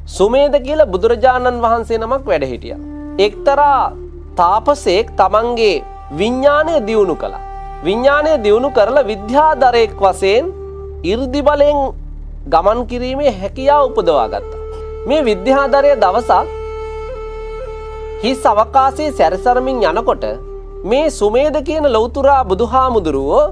සුමේද කියලා බුදුරජාණන් වහන්සේ නමක් වැඩ හිටියා. එක්තරා තාපසයෙක් තමන්ගේ විඥාණය දියුණු කළා. විඥාණය දියුණු කරලා විද්‍යාධරයෙක් වශයෙන් 이르දි බලෙන් ගමන් කිරීමේ හැකියාව උපදවා ගත්තා. මේ විද්‍යාධරය දවසක් හිස් අවකාශයේ සැරිසරමින් යනකොට මේ සුමේද කියන ලෞතුරා බුදුහාමුදුරුවෝ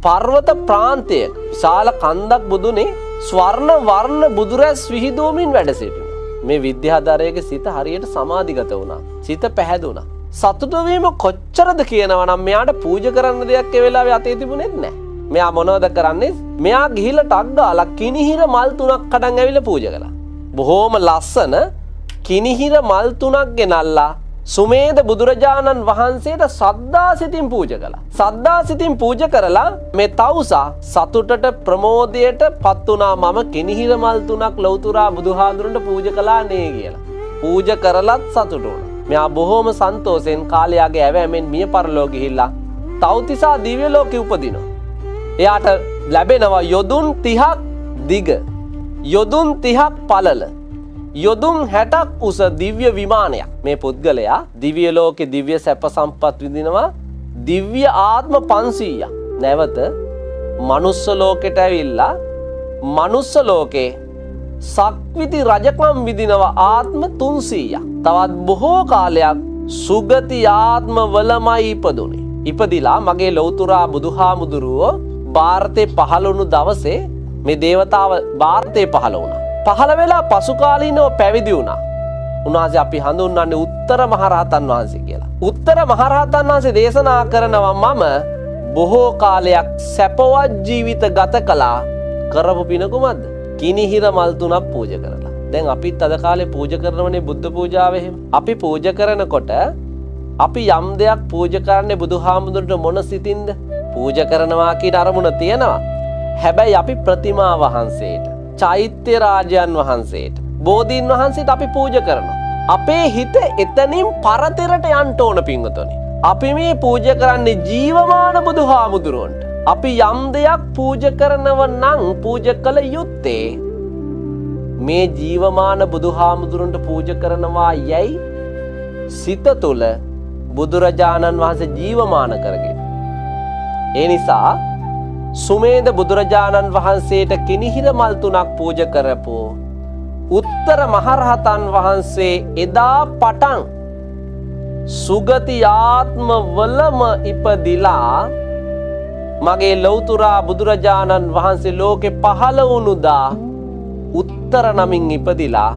පර්වත ප්‍රාන්තයක විශාල කන්දක් බුදුනේ ස්වර්ණ වර්ණ බුදුරැස් විහිදුවමින් වැඩ සිටිනවා. මේ විද්‍යාධරයේ සිත හරියට සමාධිගත වුණා. සිත පැහැදුණා. සතුටු වීම කොච්චරද කියනවා නම් මෙයාට පූජා කරන්න දෙයක් ඒ වෙලාවේ අතේ තිබුණෙත් නැහැ. මෙයා මොනවද කරන්නේ? මෙයා ගිහිල්ලා ටක් ගාලා කිනිහිර මල් 3ක් කඩන් ඇවිල්ලා පූජා කළා. බොහෝම ලස්සන කිනිහිර මල් 3ක් ගෙනල්ලා සුමේද බුදුරජාණන් වහන්සේට සද්දා සිතින් පූජා කළා. සද්දා සිතින් පූජා කරලා මේ තවුසා සතුටට ප්‍රමෝදයට පත් වුණා. මම කිනිහිර මල් 3ක් ලෞතුරා බුදුහාඳුරන්ට පූජා කළා නේ කියලා. පූජා කරලත් සතුටු වුණා. මෙයා බොහෝම සන්තෝෂෙන් කාලයාගේ ඇවෑමෙන් මිය පරලෝ ගිහිල්ලා තව්තිසා දිව්‍ය ලෝකෙ උපදිනවා. එයාට ලැබෙනවා යොදුන් 30ක් දිග, යොදුන් 30ක් පළල, යොදුන් 60ක් උස දිව්‍ය විමානයක්. මේ පුද්ගලයා දිව්‍ය ලෝකේ දිව්‍ය සැප සම්පත් විඳිනවා. දිව්‍ය ආත්ම 500ක්. නැවත මනුස්ස ලෝකෙට ඇවිල්ලා මනුස්ස ලෝකේ සක්විති රජකම් විඳිනවා ආත්ම 300ක්. තවත් බොහෝ කාලයක් සුගති ආත්ම වලමයි ඉපදුනේ. ඉපදිලා මගේ ලෞතුරා බුදුහාමුදුරුවෝ ಭಾರತේ පහළ වුණු දවසේ මේ දේවතාව ಭಾರತේ පහළ වුණා. පහළ වෙලා පසු කාලීනව පැවිදි වුණා. උන්වහන්සේ අපි හඳුන්වන්නේ උත්තර මහරහතන් වහන්සේ කියලා. උත්තර මහරහතන් වහන්සේ දේශනා කරනවා මම බොහෝ කාලයක් සැපවත් ජීවිත ගත කළා. කරපු පින කුමක්ද? කිනිහිර මල් 3ක් පූජා කරලා. දැන් අපිත් අද කාලේ පූජා කරනවනේ බුද්ධ පූජාව එහෙම. අපි පූජා කරනකොට අපි යම් දෙයක් පූජා කරන්නේ බුදුහාමුදුරන්ට මොන සිතින්ද? පූජා කරනවා කියන අරමුණ තියෙනවා. හැබැයි අපි ප්‍රතිමා වහන්සේට, චෛත්‍ය රාජයන් වහන්සේට, බෝධීන් වහන්සේට අපි පූජා කරනවා. අපේ හිත එතනින් පරතරට යන්න ඕන පින්වතුනි. අපි මේ පූජා කරන්නේ ජීවමාන බුදුහාමුදුරන්ට. අපි යම් දෙයක් පූජා කරනව නම් පූජා කළ යුත්තේ මේ ජීවමාන බුදුහාමුදුරන්ට පූජා කරනවා යයි සිත තුළ බුදුරජාණන් වහන්සේ ජීවමාන කරගෙන. ඒ නිසා සුමේද බුදුරජාණන් වහන්සේට කිනිහිර මල් 3ක් පූජා කරපු උත්තර මහරහතන් වහන්සේ එදා පටන් සුගති ආත්ම වලම ඉපදිලා මගේ ලෞතුරා බුදුරජාණන් වහන්සේ ලෝකෙ පහළ වුණුදා උත්තර නමින් ඉපදිලා